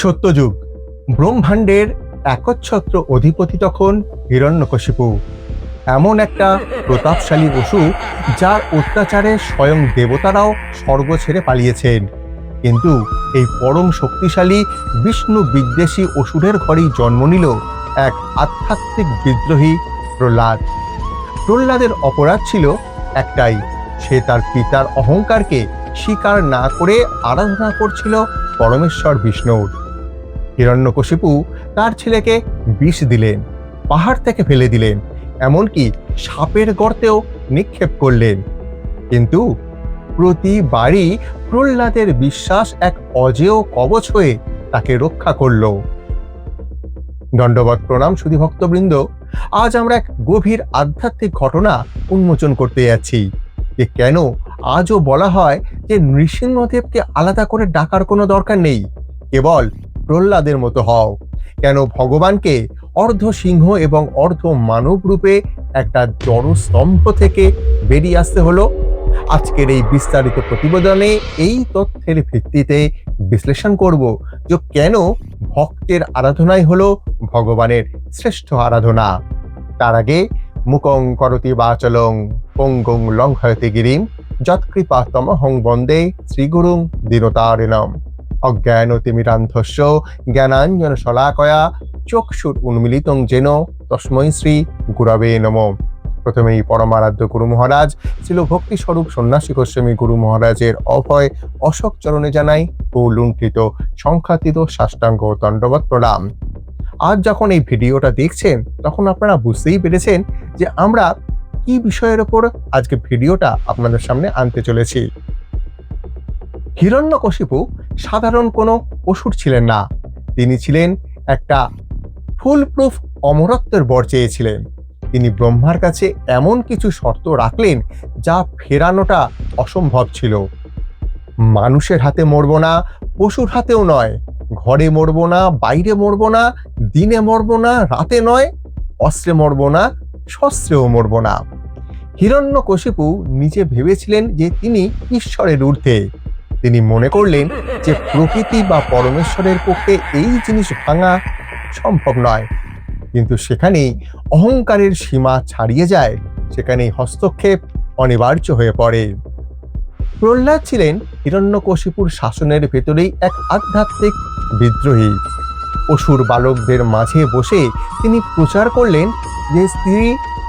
সত্যযুগ, ব্রহ্মাণ্ডের একচ্ছত্র অধিপতি তখন হিরণ্যকশিপু। এমন একটা প্রতাপশালী অসুর যার অত্যাচারে স্বয়ং দেবতারাও স্বর্গ ছেড়ে পালিয়েছেন। কিন্তু এই পরম শক্তিশালী বিষ্ণু বিদ্বেষী অসুরের ঘরেই জন্ম নিল এক আধ্যাত্মিক বিদ্রোহী প্রহ্লাদ। প্রহ্লাদের অপরাধ ছিল একটাই, সে তার পিতার অহংকারকে স্বীকার না করে আরাধনা করছিল পরমেশ্বর বিষ্ণুর। হিরণ্যকশিপু তার ছেলেকে বিষ দিলেন, পাহাড় থেকে ফেলে দিলেন, এমনকি সাপের গর্তেও নিক্ষেপ করলেন। কিন্তু প্রতিবারই প্রহ্লাদের বিশ্বাস এক অজেয় কবচ হয়ে তাকে রক্ষা করল। দণ্ডবত প্রণাম সুধী ভক্তবৃন্দ, আজ আমরা এক গভীর আধ্যাত্মিক ঘটনা উন্মোচন করতে যাচ্ছি যে কেন আজও বলা হয় যে নৃসিংহদেবকে আলাদা করে ডাকার কোনো দরকার নেই, কেবল প্রহ্লাদের মতো হও। কেন ভগবানকে অর্ধ সিংহ এবং অর্ধ মানব রূপে একটা জড়স্তম্ভ থেকে বেরিয়ে আসতে হলো। আজকের এই বিস্তারিত প্রতিবেদনে এই তথ্যের ভিত্তিতে বিশ্লেষণ করব যে কেন ভক্তের আরাধনাই হলো ভগবানের শ্রেষ্ঠ আরাধনা। তার আগে মুকং করতি বাচলং পঙ্গং লঙ্ঘয়তে গিরিম যৎকৃপা তমহং বন্দে শ্রীগুরুং দীনতারিণম অজ্ঞানতিমিরান্ধস্য জ্ঞানাঞ্জন শলাকয়া চক্ষুর উন্মিলিতং যেন তস্मै শ্রী গুরবে নমঃ। প্রথমেই পরমারাধ্য গুরু মহারাজ ছিল ভক্তি স্বরূপ সন্ন্যাসী গোস্বামী গুরু মহারাজের অভয় অশোক চরণে জানাই লুণ্ঠিত সংখ্যাতীত সাষ্টাঙ্গ দণ্ডবত প্রণাম। আজ যখন এই ভিডিওটা দেখছেন তখন আপনারা বুঝতেই পেরেছেন যে আমরা কি বিষয়ের উপর আজকে ভিডিওটা আপনাদের সামনে আনতে চলেছি। হিরণ্যকশিপু সাধারণ কোনো অসুর ছিলেন না, তিনি ছিলেন একটা ফুলপ্রুফ অমরত্বের বর চেয়েছিলেন। তিনি ব্রহ্মার কাছে এমন কিছু শর্ত রাখলেন যা ফেরানোটা অসম্ভব ছিল। মানুষের হাতে মরব না, পশুর হাতেও নয়, ঘরে মরব না, বাইরে মরব না, দিনে মরব না, রাতে নয়, অস্ত্রে মরব না, শস্ত্রেও মরব না। হিরণ্যকশিপু নিজে ভেবেছিলেন যে তিনি ঈশ্বরের ঊর্ধ্বে। তিনি মনে করলেন যে প্রকৃতি বা পরমেশ্বরের পক্ষে এই জিনিস ভাঙা সম্ভব নয়। কিন্তু সেখানেই অহংকারের সীমা ছাড়িয়ে যায়, সেখানেই হস্তক্ষেপ অনিবার্য হয়ে পড়ে। প্রহ্লাদ ছিলেন হিরণ্যকশিপুর শাসনের ভেতরেই এক আধ্যাত্মিক বিদ্রোহী। অসুর বালকদের মাঝে বসে তিনি প্রচার করলেন যে শ্রী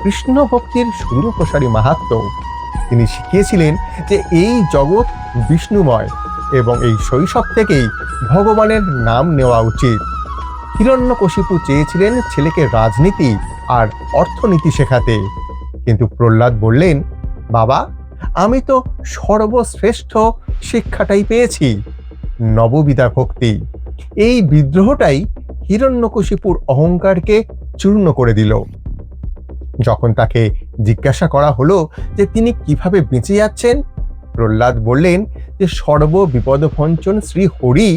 কৃষ্ণ ভক্তির সুদূর প্রসারী মাহাত্ম্য। তিনি শিখিয়েছিলেন যে এই জগৎ বিষ্ণুময় এবং এই শৈশব থেকেই ভগবানের নাম নেওয়া উচিত। হিরণ্যকশিপু চেয়েছিলেন ছেলেকে রাজনীতি আর অর্থনীতি শেখাতে, কিন্তু প্রহ্লাদ বললেন, বাবা, আমি তো সর্বশ্রেষ্ঠ শিক্ষাটাই পেয়েছি, নববিধা ভক্তি। এই বিদ্রোহটাই হিরণ্যকশিপুর অহংকারকে চূর্ণ করে দিল। যখন তাকে জিজ্ঞাসা করা হলো যে তিনি কিভাবে বেঁচে যাচ্ছেন, প্রহ্লাদ বললেন যে সর্ববিপদভঞ্জন শ্রী হরি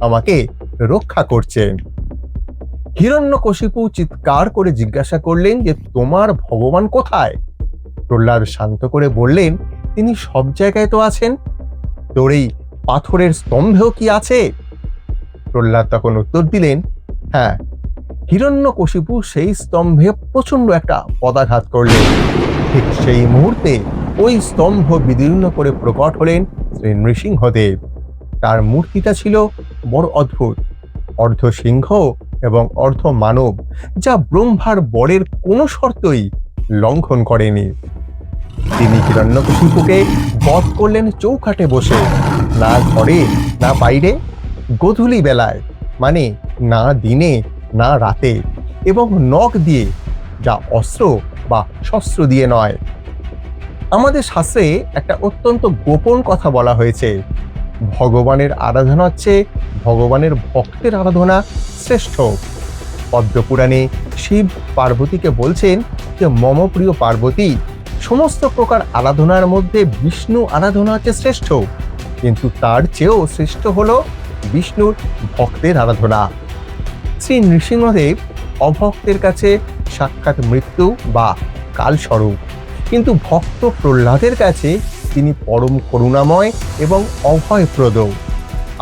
আমাকে রক্ষা করছেন। হিরণ্যকশিপু চিৎকার করে জিজ্ঞাসা করলেন যে তোমার ভগবান কোথায়? প্রহ্লাদ শান্ত করে বললেন, তিনি সব জায়গায় তো আছেন, তোর এই পাথরের স্তম্ভেও কি আছে? প্রহ্লাদ তখন উত্তর দিলেন, হ্যাঁ। হিরণ্যকশিপু সেই স্তম্ভে প্রচন্ড একটা পদাঘাত করলেন। ঠিক সেই মুহূর্তে ওই স্তম্ভ বিদীর্ণ করে প্রকট হলেন শ্রী নৃসিংহদেব। তার মূর্তিটা ছিল বড় অদ্ভুত, অর্ধ সিংহ এবং অর্ধ মানব, যা ব্রহ্মার বরের কোনো শর্তই লঙ্ঘন করেনি। তিনি হিরণ্যকশিপুকে বধ করলেন চৌখাটে বসে, না ঘরে না বাইরে, গোধূলি বেলায়, মানে না দিনে না রাতে, এবং নখ দিয়ে, যা অস্ত্র বা শস্ত্র দিয়ে নয়। আমাদের শাস্ত্রে একটা অত্যন্ত গোপন কথা বলা হয়েছে, ভগবানের আরাধনা হচ্ছে ভগবানের ভক্তের আরাধনা শ্রেষ্ঠ। পদ্মপুরাণে শিব পার্বতীকে বলছেন যে মম প্রিয় পার্বতী, সমস্ত প্রকার আরাধনার মধ্যে বিষ্ণু আরাধনা হচ্ছে শ্রেষ্ঠ, কিন্তু তার চেয়েও শ্রেষ্ঠ হলো বিষ্ণুর ভক্তের আরাধনা। শ্রী নৃসিংহদেব অভক্তের কাছে সাক্ষাৎ মৃত্যু বা কালস্বরূপ, কিন্তু ভক্ত প্রহ্লাদের কাছে তিনি পরম করুণাময় এবং অভয়প্রদ।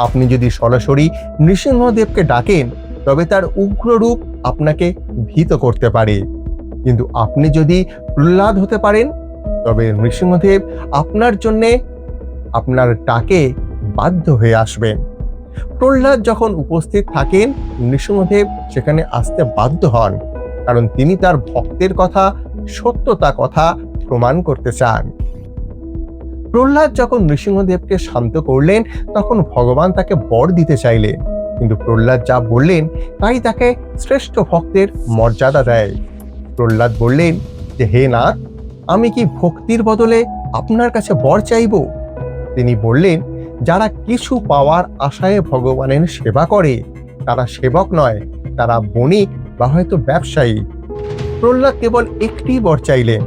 আপনি যদি সরাসরি নৃসিংহদেবকে ডাকেন তবে তার উগ্র রূপ আপনাকে ভীত করতে পারে, কিন্তু আপনি যদি প্রহ্লাদ হতে পারেন তবে নৃসিংহদেব আপনার জন্যে আপনার ডাকে বাধ্য হয়ে আসবেন। প্রহ্লাদ যখন উপস্থিত থাকেন নৃসিংহদেব সেখানে আসতে বাধ্য হন, কারণ তিনি তার ভক্তের সত্যতা কথা প্রমাণ করতে চান। প্রহ্লাদ যখন নৃসিংহদেবকে শান্ত করলেন তখন ভগবান তাকে বর দিতে চাইলেন, কিন্তু প্রহ্লাদ যা বললেন তাই তাকে শ্রেষ্ঠ ভক্তের মর্যাদা দেয়। প্রহ্লাদ বললেন যে, হে নাথ, আমি কি ভক্তির বদলে আপনার কাছে বর চাইব? তিনি বললেন, যারা কিছু পাওয়ার আশায় ভগবানের সেবা করে তারা সেবক নয়, তারা বণিক বা হয়তো ব্যবসায়ী। প্রহ্লাদ কেবল একটি বর চাইলেন,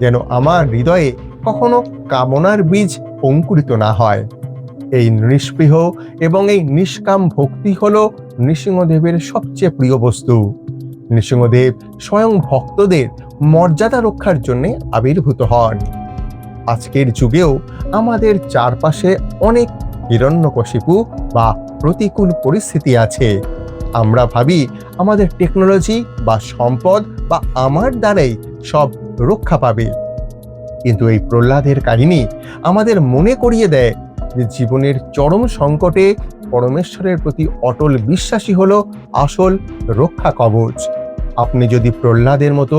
যেন আমার হৃদয়ে কখনো কামনার বীজ অঙ্কুরিত না হয়। এই নিষ্পৃহ এবং এই নিষ্কাম ভক্তি হল নৃসিংহদেবের সবচেয়ে প্রিয় বস্তু। নৃসিংহদেব স্বয়ং ভক্তদের মর্যাদা রক্ষার জন্য আবির্ভূত হন। আজকের যুগেও আমাদের চারপাশে অনেক হিরণ্যকশিপু বা প্রতিকূল পরিস্থিতি আছে। আমরা ভাবি আমাদের টেকনোলজি বা সম্পদ বা আমার দ্বারাই সব রক্ষা পাবে, কিন্তু এই প্রহ্লাদের কাহিনী আমাদের মনে করিয়ে দেয় যে জীবনের চরম সংকটে পরমেশ্বরের প্রতি অটল বিশ্বাসী হলো আসল রক্ষা কবচ। আপনি যদি প্রহ্লাদের মতো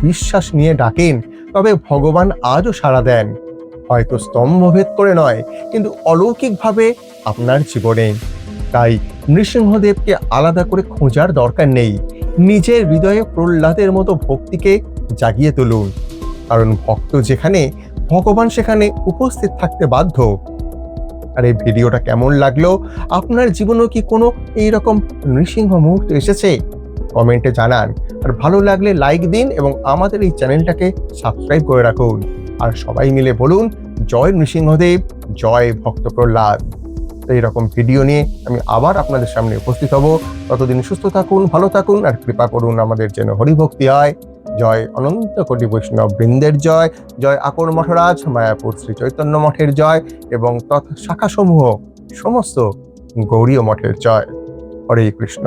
বিশ্বাস নিয়ে ডাকেন তবে ভগবান আজও সাড়া দেন, হয়তো স্তম্ভভেদ করে নয়, কিন্তু অলৌকিকভাবে আপনার জীবনে। তাই নৃসিংহদেবকে আলাদা করে খোঁজার দরকার নেই, নিজের হৃদয়ে প্রহ্লাদের মতো ভক্তিকে জাগিয়ে তুলুন, কারণ ভক্ত যেখানে ভগবান সেখানে উপস্থিত থাকতে বাধ্য। আর এই ভিডিওটা কেমন লাগলো? আপনার জীবনেও কি কোনো এইরকম নৃসিংহ মুহূর্ত এসেছে? কমেন্টে জানান। আর ভালো লাগলে লাইক দিন এবং আমাদের এই চ্যানেলটাকে সাবস্ক্রাইব করে রাখুন। আর সবাই মিলে বলুন, জয় নৃসিংহদেব, জয় ভক্ত প্রহ্লাদ। এইরকম ভিডিও নিয়ে আমি আবার আপনাদের সামনে উপস্থিত হব। ততদিন সুস্থ থাকুন, ভালো থাকুন, আর কৃপা করুন আমাদের যেন হরিভক্তি হয়। জয় অনন্ত কোটি বৈষ্ণব বৃন্দের জয়, জয় আকর মঠরাজ মায়াপুর শ্রী চৈতন্য মঠের জয় এবং শাখাসমূহ সমস্ত গৌরীয় মঠের জয়। হরে কৃষ্ণ।